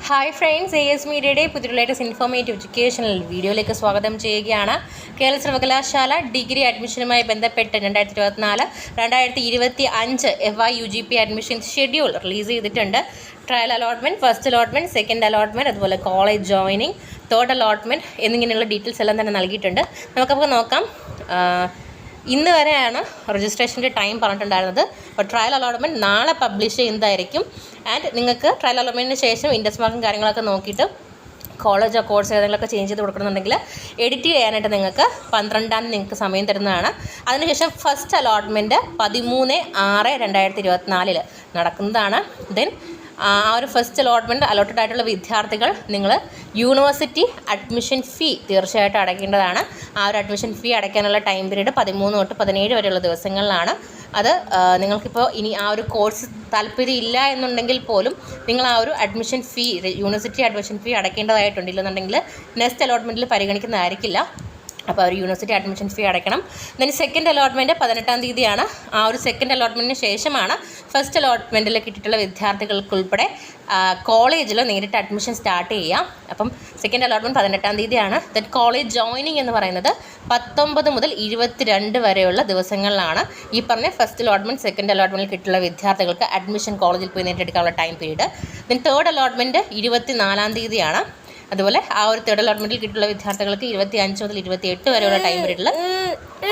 Hi friends, AS മീഡിയയുടെ പുതിയ latest informative educational വീഡിയോയിലേക്ക് സ്വാഗതം ചെയ്യുകയാണ്. കേരള സർവകലാശാല ഡിഗ്രി അഡ്മിഷനുമായി ബന്ധപ്പെട്ട് 2024-2025 FY UGP admission schedule release ചെയ്തിട്ടുണ്ട്. Trial allotment, first allotment, second allotment, അതുപോലെ കോളേജ് ജോയിനിങ്, തേർഡ് അലോട്ട്മെൻറ്റ് എന്നിങ്ങനെയുള്ള ഡീറ്റെയിൽസ് എല്ലാം തന്നെ നൽകിയിട്ടുണ്ട്. നമുക്കപ്പോൾ നോക്കാം. ഇന്ന് വരെയാണ് രജിസ്ട്രേഷൻ്റെ ടൈം പറഞ്ഞിട്ടുണ്ടായിരുന്നത്. അപ്പോൾ ട്രയൽ അലോട്ട്മെൻറ്റ് നാളെ പബ്ലിഷ് ചെയ്യുന്നതായിരിക്കും. ആൻഡ് നിങ്ങൾക്ക് ട്രയൽ അലോട്ട്മെൻറ്റിന് ശേഷം ഇൻഡെക്സ് മാർക്കും കാര്യങ്ങളൊക്കെ നോക്കിയിട്ട് കോളേജോ കോഴ്സ് ഏതെങ്കിലുമൊക്കെ ചേഞ്ച് ചെയ്ത് കൊടുക്കണമെന്നുണ്ടെങ്കിൽ എഡിറ്റ് ചെയ്യാനായിട്ട് നിങ്ങൾക്ക് 12-ാം നിങ്ങൾക്ക് സമയം തരുന്നതാണ്. അതിനുശേഷം ഫസ്റ്റ് അലോട്ട്മെൻറ്റ് 13/6/2024 നടക്കുന്നതാണ്. ദെൻ ആ ഒരു ഫസ്റ്റ് അലോട്ട്മെൻറ്റ് അലോട്ടഡ് ആയിട്ടുള്ള വിദ്യാർത്ഥികൾ നിങ്ങൾ യൂണിവേഴ്സിറ്റി അഡ്മിഷൻ ഫീ തീർച്ചയായിട്ടും അടയ്ക്കേണ്ടതാണ്. ആ ഒരു അഡ്മിഷൻ ഫീ അടയ്ക്കാനുള്ള ടൈം പീരീഡ് 13 തൊട്ട് 17 വരെയുള്ള ദിവസങ്ങളിലാണ്. അത് നിങ്ങൾക്കിപ്പോൾ ഇനി ആ ഒരു കോഴ്സ് താല്പര്യം ഇല്ല എന്നുണ്ടെങ്കിൽ പോലും നിങ്ങൾ ആ ഒരു admission fee university admission fee അടയ്ക്കേണ്ടതായിട്ടുണ്ട്. ഇല്ലെന്നുണ്ടെങ്കിൽ നെക്സ്റ്റ് അലോട്ട്മെൻറ്റിൽ പരിഗണിക്കുന്നതായിരിക്കില്ല. അപ്പോൾ ഒരു യൂണിവേഴ്സിറ്റി അഡ്മിഷൻ ഫീ അടയ്ക്കണം. ദെൻ സെക്കൻഡ് അലോട്ട്മെൻറ്റ് 18-ാം തീയതിയാണ്. ആ ഒരു സെക്കൻഡ് അലോട്ട്മെൻറ്റിന് ശേഷമാണ് ഫസ്റ്റ് അലോട്ട്മെൻറ്റിൽ കിട്ടിയിട്ടുള്ള വിദ്യാർത്ഥികൾക്കുൾപ്പെടെ കോളേജിൽ നേരിട്ട് അഡ്മിഷൻ സ്റ്റാർട്ട് ചെയ്യാം. അപ്പം സെക്കൻഡ് അലോട്ട്മെൻറ്റ് 18-ാം തീയതിയാണ്. ദെൻ കോളേജ് ജോയിനിങ് എന്ന് പറയുന്നത് 19 മുതൽ 22 വരെയുള്ള ദിവസങ്ങളിലാണ്. ഈ പറഞ്ഞ ഫസ്റ്റ് അലോട്ട്മെൻറ്റ് സെക്കൻഡ് അലോട്ട്മെൻറ്റിൽ കിട്ടിയുള്ള വിദ്യാർത്ഥികൾക്ക് അഡ്മിഷൻ കോളേജിൽ പോയി നേരിട്ടെടുക്കാനുള്ള time period. Then third allotment 24-ാം തീയതിയാണ്. അതുപോലെ ആ ഒരു തേർഡ് അലോട്ട്മെൻറ്റിൽ കിട്ടിയുള്ള വിദ്യാർത്ഥികൾക്ക് 25 മുതൽ 28 വരെയുള്ള ടൈം പീരീഡിൽ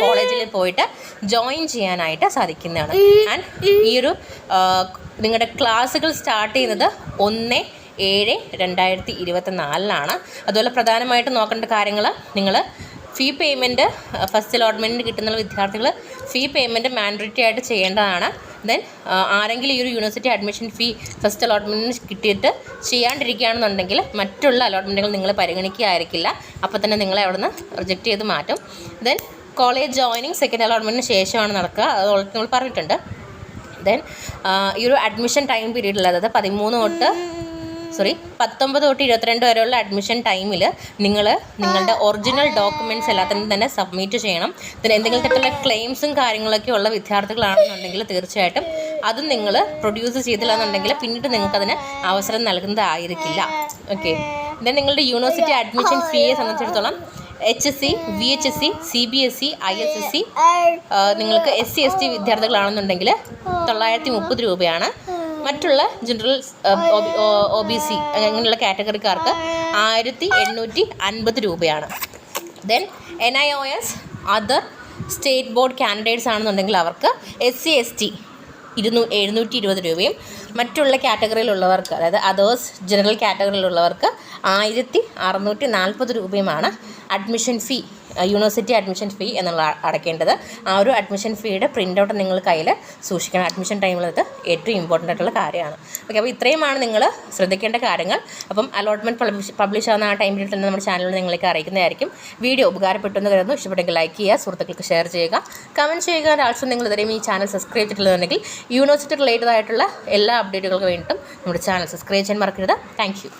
കോളേജിൽ പോയിട്ട് ജോയിൻ ചെയ്യാനായിട്ട് സാധിക്കുന്നതാണ്. ആൻഡ് ഈ ഒരു നിങ്ങളുടെ ക്ലാസ്സുകൾ സ്റ്റാർട്ട് ചെയ്യുന്നത് 1/7/2024 അതുപോലെ പ്രധാനമായിട്ടും നോക്കേണ്ട കാര്യങ്ങൾ, നിങ്ങൾ ഫീ പേയ്മെൻറ്റ് ഫസ്റ്റ് അലോട്ട്മെൻറ്റിന് കിട്ടുന്ന വിദ്യാർത്ഥികൾ ഫീ പേയ്മെൻറ്റ് മാൻഡേറ്ററി ആയിട്ട് ചെയ്യേണ്ടതാണ്. ദെൻ ആരെങ്കിലും ഈ ഒരു യൂണിവേഴ്സിറ്റി അഡ്മിഷൻ ഫീ ഫസ്റ്റ് അലോട്ട്മെൻറ്റിന് കിട്ടിയിട്ട് ചെയ്യാണ്ടിരിക്കുകയാണെന്നുണ്ടെങ്കിൽ മറ്റുള്ള അലോട്ട്മെൻറ്റുകൾ നിങ്ങൾ പരിഗണിക്കുകയായിരിക്കില്ല. അപ്പോൾ തന്നെ നിങ്ങളെ അവിടെ നിന്ന് റിജക്റ്റ് ചെയ്ത് മാറ്റും. ദെൻ കോളേജ് ജോയിനിങ് സെക്കൻഡ് അലോട്ട്മെൻറ്റിന് ശേഷമാണ് നടക്കുക. അത് ഓൾറെഡി നമ്മൾ പറഞ്ഞിട്ടുണ്ട്. ദെൻ ഈ ഒരു അഡ്മിഷൻ ടൈം പീരീഡിൽ, അതായത് 19 തൊട്ട് 22 വരെയുള്ള അഡ്മിഷൻ ടൈമിൽ നിങ്ങളുടെ ഒറിജിനൽ ഡോക്യുമെൻറ്റ്സ് എല്ലാത്തിനും തന്നെ സബ്മിറ്റ് ചെയ്യണം. പിന്നെ എന്തെങ്കിലും തരത്തിലുള്ള ക്ലെയിംസും കാര്യങ്ങളൊക്കെ ഉള്ള വിദ്യാർത്ഥികളാണെന്നുണ്ടെങ്കിൽ തീർച്ചയായിട്ടും അതും നിങ്ങൾ പ്രൊഡ്യൂസ് ചെയ്തില്ല എന്നുണ്ടെങ്കിൽ പിന്നീട് നിങ്ങൾക്കതിന് അവസരം നൽകുന്നതായിരിക്കില്ല. ഓക്കെ. ദെൻ നിങ്ങളുടെ യൂണിവേഴ്സിറ്റി അഡ്മിഷൻ ഫീയെ സംബന്ധിച്ചിടത്തോളം HSC, VHSC, CBSE, ISSC നിങ്ങൾക്ക് SC/ST വിദ്യാർത്ഥികളാണെന്നുണ്ടെങ്കിൽ 930 രൂപയാണ്. മറ്റുള്ള ജനറൽ OBC അങ്ങനെയുള്ള കാറ്റഗറിക്കാർക്ക് 1850 രൂപയാണ്. Then NIOS other state board candidates ആണെന്നുണ്ടെങ്കിൽ അവർക്ക് SC/ST 720 രൂപയും മറ്റുള്ള കാറ്റഗറിയിലുള്ളവർക്ക്, അതായത് അതേഴ്സ് ജനറൽ കാറ്റഗറിയിലുള്ളവർക്ക് 1640 രൂപയുമാണ് അഡ്മിഷൻ ഫീ, യൂണിവേഴ്സിറ്റി അഡ്മിഷൻ ഫീ എന്നുള്ള അടയ്ക്കേണ്ടത്. ആ ഒരു അഡ്മിഷൻ ഫീയുടെ പ്രിൻ്റ് ഔട്ട് നിങ്ങൾ കയ്യിൽ സൂക്ഷിക്കണം. അഡ്മിഷൻ ടൈമിൽ അത് ഏറ്റവും ഇമ്പോർട്ടൻ്റ് ആയിട്ടുള്ള കാര്യമാണ്. ഓക്കെ. അപ്പോൾ ഇത്രയുമാണ് നിങ്ങൾ ശ്രദ്ധിക്കേണ്ട കാര്യങ്ങൾ. അപ്പം അലോട്ട്മെൻറ്റ് പബ്ലിഷ് ആവുന്ന ആ ടൈമിൽ തന്നെ നമ്മുടെ ചാനലിൽ നിങ്ങളേക്ക് അറിയിക്കുന്നതായിരിക്കും. വീഡിയോ ഉപകാരപ്പെട്ടെന്ന് കരുതുന്നു. ഇഷ്ടപ്പെട്ടെങ്കിൽ ലൈക്ക് ചെയ്യുക, സുഹൃത്തുക്കൾക്ക് ഷെയർ ചെയ്യുക, കമൻറ്റ് ചെയ്യുക. ആൾസോ നിങ്ങൾ ഇതുവരെയും ഈ ചാനൽ സബ്സ്ക്രൈബ് ചെയ്തിട്ടുണ്ടെങ്കിൽ യൂണിവേഴ്സിറ്റി റിലേറ്റഡ് ആയിട്ടുള്ള എല്ലാ അപ്ഡേറ്റുകൾക്ക് വേണ്ടിയിട്ടും നമ്മുടെ ചാനൽ സബ്സ്ക്രൈബ് ചെയ്യാൻ മറക്കരുത്. Thank you.